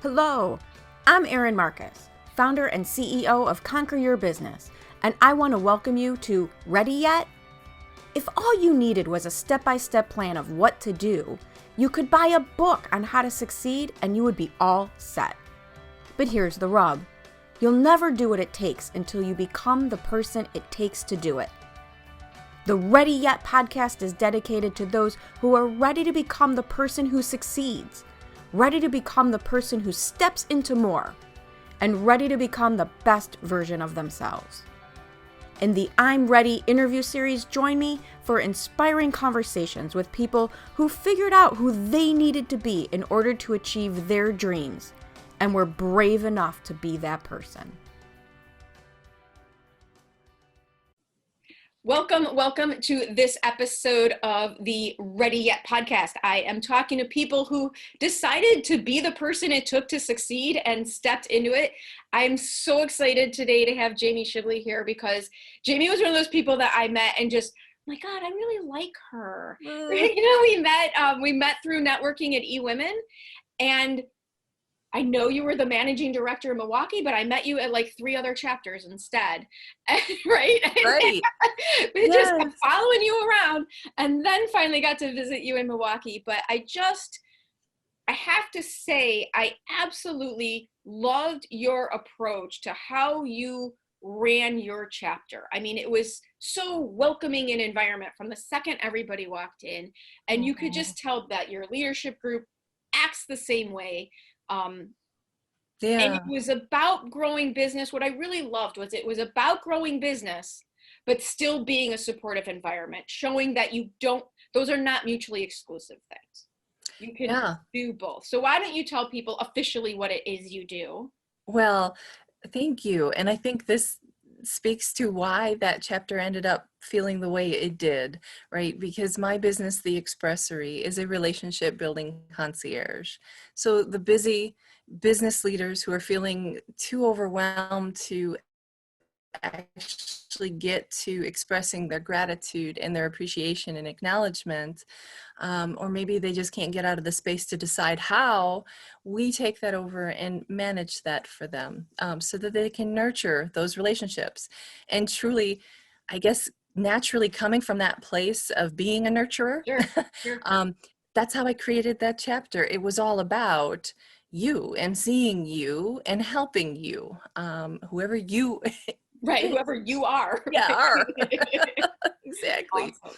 Hello, I'm Erin Marcus, founder and CEO of Conquer Your Business, and I want to welcome you to Ready Yet? If all you needed was a step-by-step plan of what to do, you could buy a book on how to succeed and you would be all set. But here's the rub. You'll never do what it takes until you become the person it takes to do it. The Ready Yet podcast is dedicated to those who are ready to become the person who succeeds, ready to become the person who steps into more, and ready to become the best version of themselves. In the I'm Ready interview series, join me for inspiring conversations with people who figured out who they needed to be in order to achieve their dreams, and were brave enough to be that person. Welcome to this episode of the Ready Yet podcast. I am talking to people who decided to be the person it took to succeed and stepped into it. I'm so excited today to have Jamie Shibley here because Jamie was one of those people that I met and just, oh my God, I really like her. We met through networking at eWomen, and I know you were the managing director in Milwaukee, but I met you at like 3 other chapters instead, right? Right. Just kept following you around, and then finally got to visit you in Milwaukee. But I have to say, I absolutely loved your approach to how you ran your chapter. I mean, it was so welcoming an environment from the second everybody walked in, and you could just tell that your leadership group acts the same way. And it was about growing business. What I really loved was it was about growing business, but still being a supportive environment, showing that those are not mutually exclusive things. You can do both. So why don't you tell people officially what it is you do? Well, thank you. And I think this speaks to why that chapter ended up feeling the way it did, right? Because my business, The Expressory, is a relationship building concierge. So the busy business leaders who are feeling too overwhelmed to actually get to expressing their gratitude and their appreciation and acknowledgement, or maybe they just can't get out of the space to decide how, we take that over and manage that for them, so that they can nurture those relationships. And truly, I guess, naturally coming from that place of being a nurturer, Sure. That's how I created that chapter. It was all about you and seeing you and helping you, whoever you Right, whoever you are. are. Exactly. Awesome.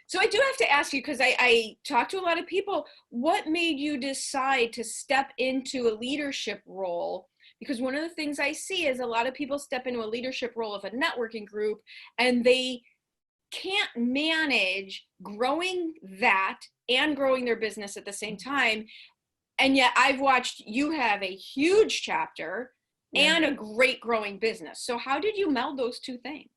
So I do have to ask you, because I talk to a lot of people, what made you decide to step into a leadership role? Because one of the things I see is a lot of people step into a leadership role of a networking group, and they can't manage growing that and growing their business at the same time. And yet I've watched you have a huge chapter and a great growing business. So how did you meld those two things?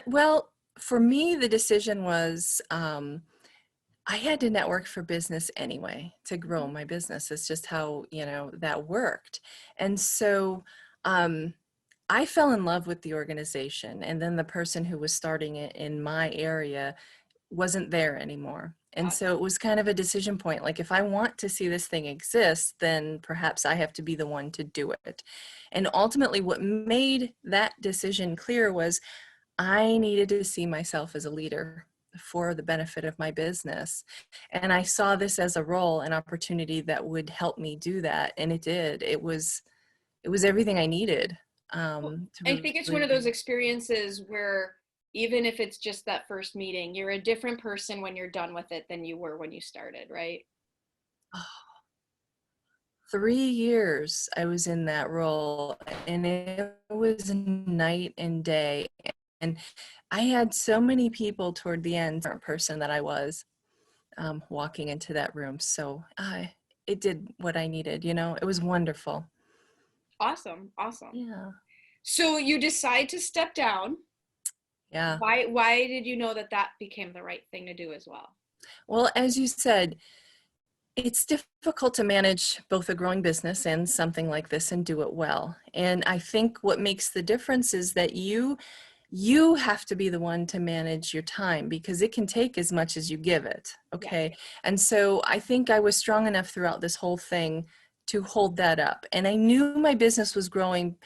Well, for me, the decision was I had to network for business anyway to grow my business. It's just how, that worked. And so I fell in love with the organization. And then the person who was starting it in my area wasn't there anymore. And so it was kind of a decision point. Like, if I want to see this thing exist, then perhaps I have to be the one to do it. And ultimately, what made that decision clear was I needed to see myself as a leader for the benefit of my business. And I saw this as a role, an opportunity that would help me do that. And it did. It was everything I needed. I think it's one of those experiences where even if it's just that first meeting, you're a different person when you're done with it than you were when you started, right? 3 years I was in that role, and it was night and day. And I had so many people toward the end, different person that I was, walking into that room. So it did what I needed, it was wonderful. Awesome. Yeah. So you decide to step down. Yeah. Why did you know that became the right thing to do as well? Well, as you said, it's difficult to manage both a growing business and something like this and do it well. And I think what makes the difference is that you have to be the one to manage your time, because it can take as much as you give it. Okay. Yeah. And so I think I was strong enough throughout this whole thing to hold that up. And I knew my business was growing,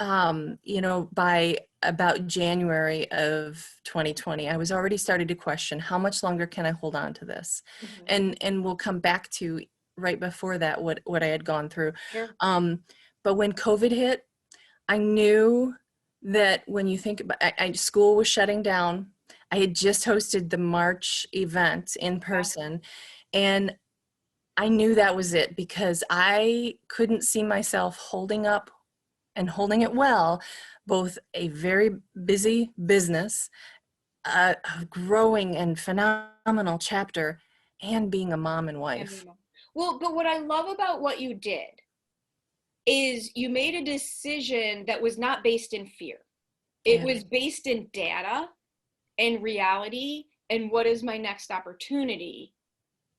by about January of 2020. I was already starting to question, how much longer can I hold on to this? And we'll come back to right before that, what I had gone through. Sure. But when COVID hit, I knew that when you think about, school was shutting down. I had just hosted the March event in person, and I knew that was it, because I couldn't see myself holding up and holding it well, both a very busy business, a growing and phenomenal chapter, and being a mom and wife. Well, but what I love about what you did is you made a decision that was not based in fear. It was based in data and reality and what is my next opportunity,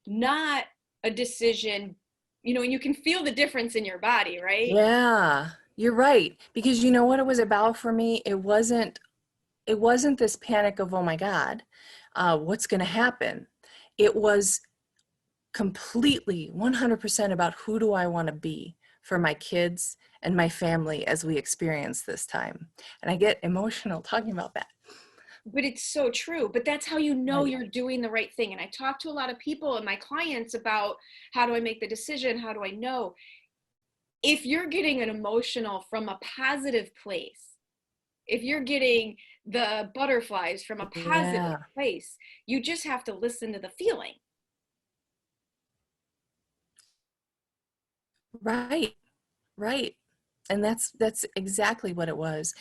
not a decision, and you can feel the difference in your body, right? Yeah, you're right. Because you know what it was about for me? It wasn't this panic of, oh my God, what's going to happen? It was completely 100% about who do I want to be for my kids and my family as we experience this time. And I get emotional talking about that. But it's so true. But that's how you know Right. you're doing the right thing. And I talk to a lot of people and my clients about, how do I make the decision? How do I know? If you're getting an emotional from a positive place, if you're getting the butterflies from a positive Yeah. place, you just have to listen to the feeling. Right. Right. And that's exactly what it was.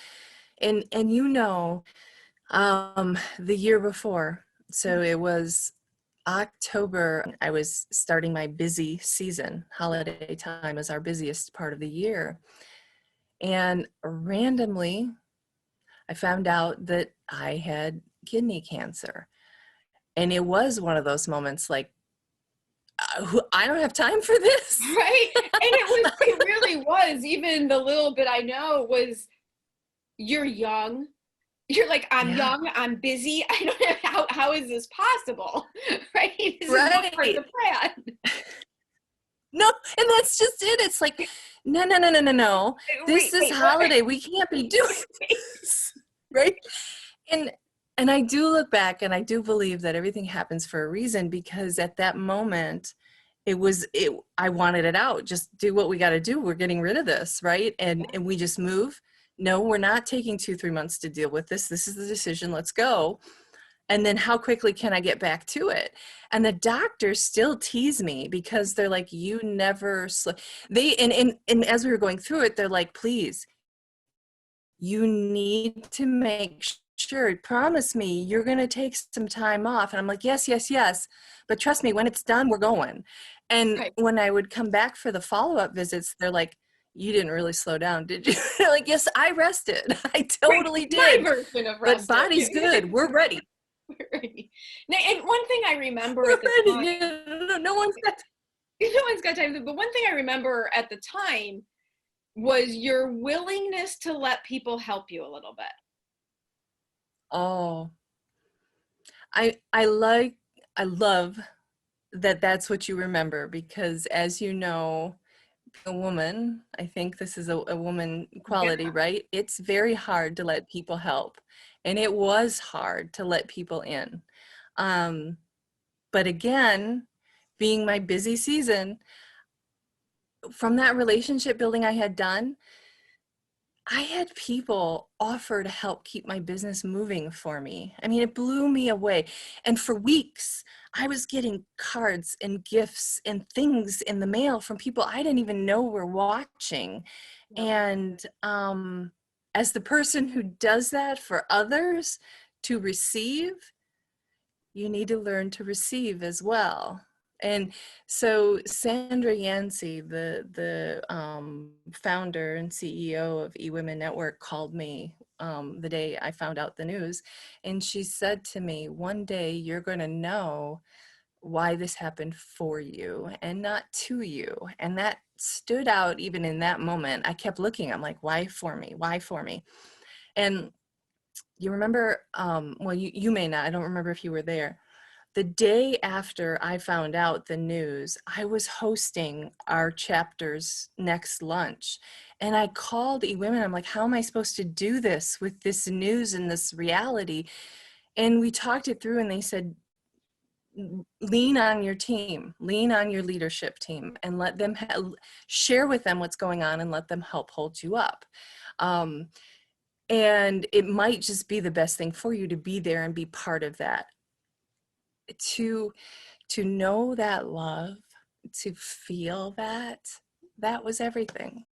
And the year before, so it was October, I was starting my busy season. Holiday time is our busiest part of the year. And randomly, I found out that I had kidney cancer. And it was one of those moments like, I don't have time for this. Right. And it really was, even the little bit I know was, you're young. You're like, I'm young, I'm busy. I don't know how is this possible? Right? This is not part of the plan. No, and that's just it. It's like, no. This is holiday. We can't be doing this. Right? And I do look back and I do believe that everything happens for a reason, because at that moment I wanted it out. Just do what we got to do. We're getting rid of this, right? And we just move. No, we're not taking 2-3 months to deal with this. This is the decision. Let's go. And then how quickly can I get back to it? And the doctors still tease me, because they're like, you never and as we were going through it, they're like, please, you need to make sure, promise me you're going to take some time off. And I'm like, yes. But trust me, when it's done, we're going. And when I would come back for the follow-up visits, they're like, you didn't really slow down, did you? Like, yes, I rested. I totally did. My version of rested. But body's good. We're ready. Now, and one thing I remember at the time, no one's got time. But one thing I remember at the time was your willingness to let people help you a little bit. Oh, I love that that's what you remember, because as you know, a woman, I think this is a woman quality, right? It's very hard to let people help. And it was hard to let people in. But again, being my busy season, from that relationship building I had done, I had people offer to help keep my business moving for me. I mean, it blew me away. And for weeks, I was getting cards and gifts and things in the mail from people I didn't even know were watching. And as the person who does that for others to receive, you need to learn to receive as well. And so Sandra Yancey, the founder and CEO of eWomen Network, called me the day I found out the news. And she said to me, one day you're going to know why this happened for you and not to you. And that stood out even in that moment. I kept looking. I'm like, why for me? Why for me? And you remember, well, you may not. I don't remember if you were there. the day after I found out the news, I was hosting our chapter's next lunch. And I called eWomen. I'm like, how am I supposed to do this with this news and this reality? And we talked it through, and they said, lean on your team, lean on your leadership team, and let them share with them what's going on and let them help hold you up. And it might just be the best thing for you to be there and be part of that. To know that love, to feel that was everything.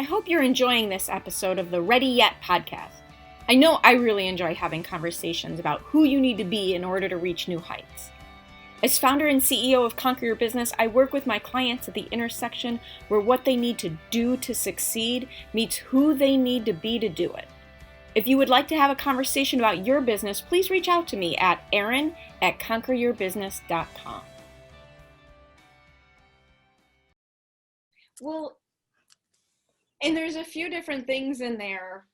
I hope you're enjoying this episode of the Ready Yet podcast. I know I really enjoy having conversations about who you need to be in order to reach new heights. As founder and CEO of Conquer Your Business, I work with my clients at the intersection where what they need to do to succeed meets who they need to be to do it. If you would like to have a conversation about your business, please reach out to me at erin@conqueryourbusiness.com. Well, and there's a few different things in there,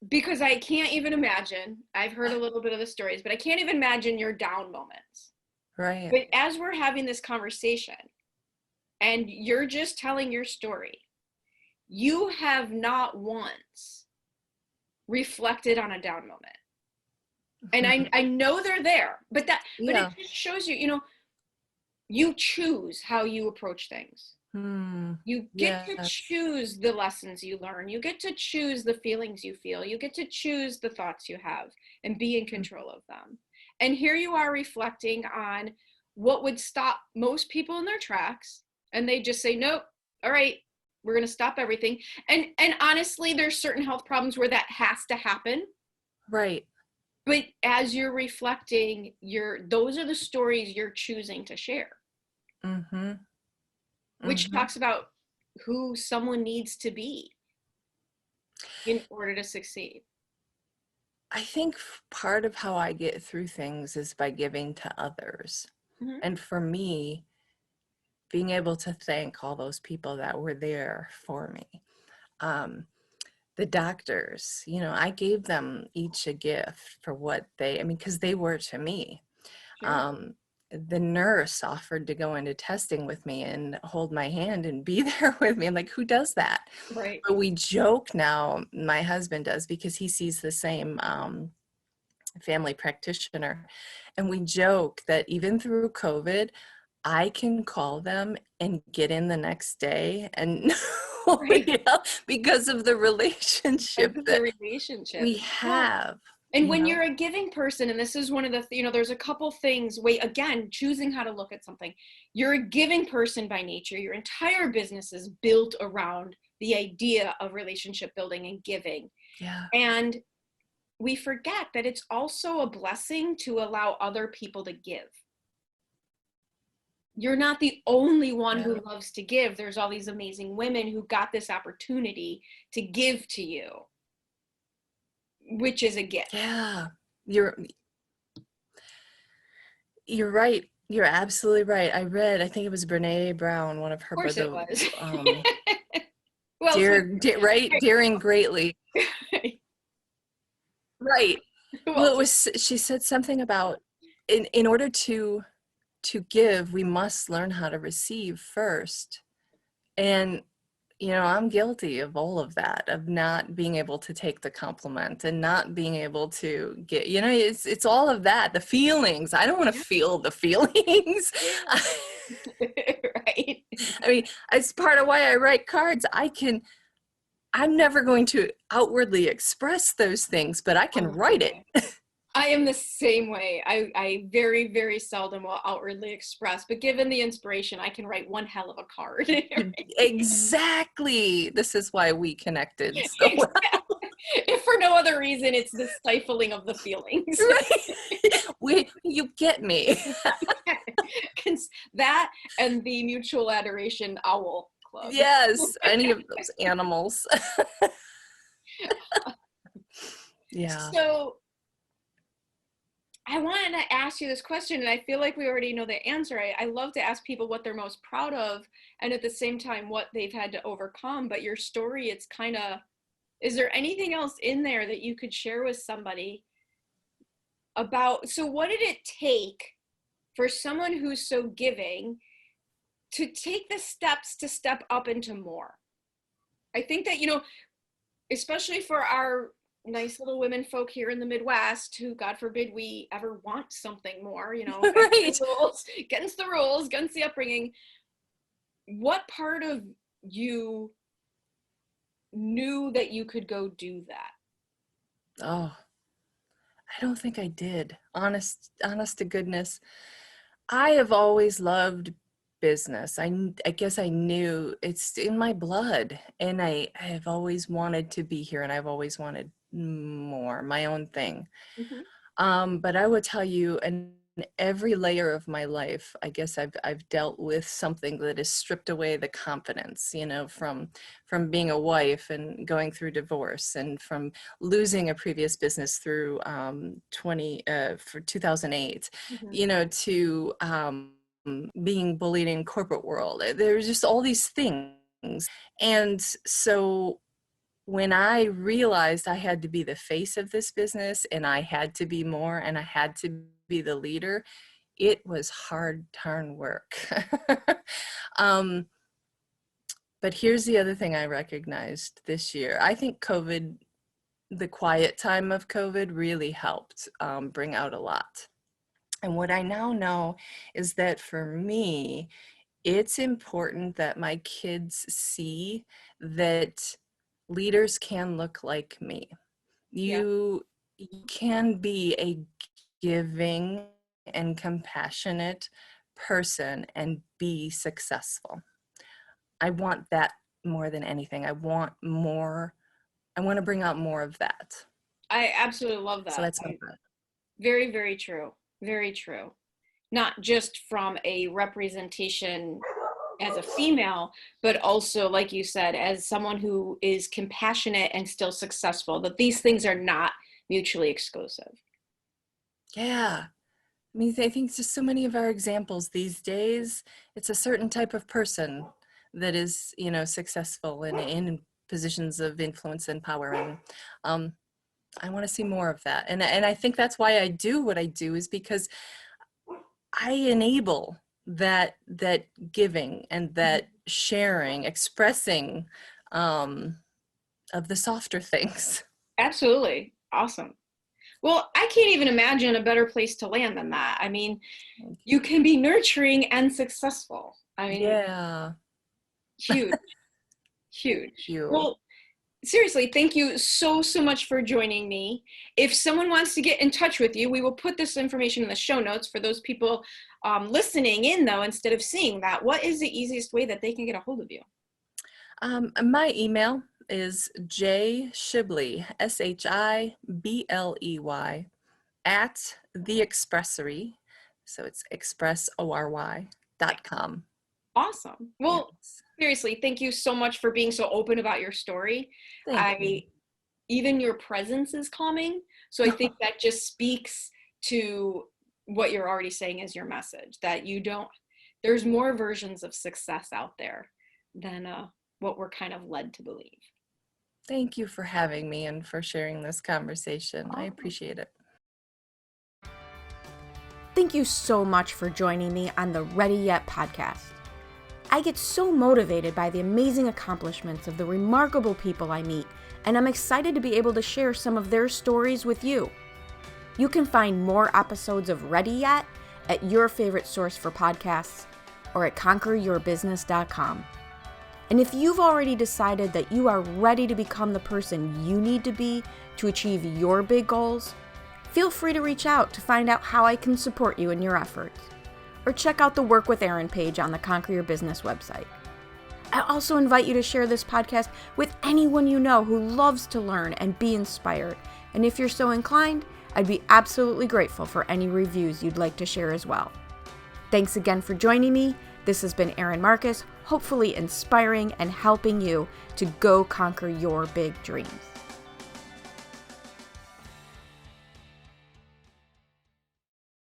because I can't even imagine, I've heard a little bit of the stories, but I can't even imagine your down moments. Right. But as we're having this conversation and you're just telling your story, you have not once reflected on a down moment. And I know they're there, but it just shows you, you choose how you approach things. You get to choose the lessons you learn. You get to choose the feelings you feel. You get to choose the thoughts you have and be in control of them. And here you are reflecting on what would stop most people in their tracks. And they just say, nope, all right, we're going to stop everything. And honestly, there's certain health problems where that has to happen. Right. But as you're reflecting, those are the stories you're choosing to share. Which talks about who someone needs to be in order to succeed. I think part of how I get through things is by giving to others. And for me, being able to thank all those people that were there for me. The doctors, I gave them each a gift for what because they were to me. Sure. The nurse offered to go into testing with me and hold my hand and be there with me. I'm like, who does that? Right. But we joke now, my husband does, because he sees the same family practitioner. And we joke that even through COVID, I can call them and get in the next day and because of the relationship we have. And when you're a giving person, and this is one of the, there's a couple things, again, choosing how to look at something. You're a giving person by nature. Your entire business is built around the idea of relationship building and giving. Yeah. And we forget that it's also a blessing to allow other people to give. You're not the only one who loves to give. There's all these amazing women who got this opportunity to give to you, which is a gift. Yeah, you're right. You're absolutely right. I think it was Brene Brown, one of her. Of course it was. Daring greatly. Right. Well, she said something about in order to give, we must learn how to receive first. And I'm guilty of all of that, of not being able to take the compliment and not being able to get, it's all of that, the feelings. I don't want to feel the feelings. Right. It's part of why I write cards. I'm never going to outwardly express those things, but I can write it. I am the same way. I very, very seldom will outwardly express, but given the inspiration, I can write one hell of a card. Exactly. This is why we connected so well. If for no other reason, it's the stifling of the feelings. Right. You get me. That and the mutual adoration owl club. Yes, any of those animals. Yeah. So I wanted to ask you this question, and I feel like we already know the answer. I love to ask people what they're most proud of, and at the same time, what they've had to overcome. But your story, it's kind of, is there anything else in there that you could share with somebody about, so what did it take for someone who's so giving to take the steps to step up into more? I think that, especially for our nice little women folk here in the Midwest, who, God forbid, we ever want something more, Right. against the rules, against the upbringing. What part of you knew that you could go do that? Oh, I don't think I did. Honest to goodness. I have always loved business. I guess I knew it's in my blood, and I have always wanted to be here, and I've always wanted more, my own thing. But I would tell you, in every layer of my life, I guess I've dealt with something that has stripped away the confidence, from being a wife and going through divorce, and from losing a previous business through 2008, to being bullied in corporate world. There's just all these things. And so when I realized I had to be the face of this business, and I had to be more, and I had to be the leader, it was hard, darn work. But here's the other thing I recognized this year. I think COVID, the quiet time of COVID, really helped bring out a lot. And what I now know is that for me, it's important that my kids see that leaders can look like me. You can be a giving and compassionate person and be successful. I want that more than anything. I want more. I want to bring out more of that. I absolutely love that. So that's my part. Very, very true. Very true. Not just from a representation as a female, but also, like you said, as someone who is compassionate and still successful, that these things are not mutually exclusive. Yeah. I mean, I think just so many of our examples these days, it's a certain type of person that is, successful and in positions of influence and power. And I want to see more of that. And I think that's why I do what I do, is because I enable that giving and that sharing, expressing of the softer things. Absolutely. Awesome. Well, I can't even imagine a better place to land than that. I mean, you can be nurturing and successful. I mean, yeah. Huge. Huge. You. Well, seriously, thank you so much for joining me. If someone wants to get in touch with you, we will put this information in the show notes for those people listening in, though, instead of seeing that. What is the easiest way that they can get a hold of you? My email is Shibley, SHIBLEY, at the Expressory. So it's expressory.com. Awesome. Well, seriously, thank you so much for being so open about your story. Thank you. Even your presence is calming. So I think that just speaks to what you're already saying as your message, that there's more versions of success out there than what we're kind of led to believe. Thank you for having me and for sharing this conversation. I appreciate it. Thank you so much for joining me on the Ready Yet podcast. I get so motivated by the amazing accomplishments of the remarkable people I meet, and I'm excited to be able to share some of their stories with you. You can find more episodes of Ready Yet at your favorite source for podcasts or at conqueryourbusiness.com. And if you've already decided that you are ready to become the person you need to be to achieve your big goals, feel free to reach out to find out how I can support you in your efforts. Or check out the Work with Erin page on the Conquer Your Business website. I also invite you to share this podcast with anyone you know who loves to learn and be inspired. And if you're so inclined, I'd be absolutely grateful for any reviews you'd like to share as well. Thanks again for joining me. This has been Erin Marcus, hopefully inspiring and helping you to go conquer your big dreams.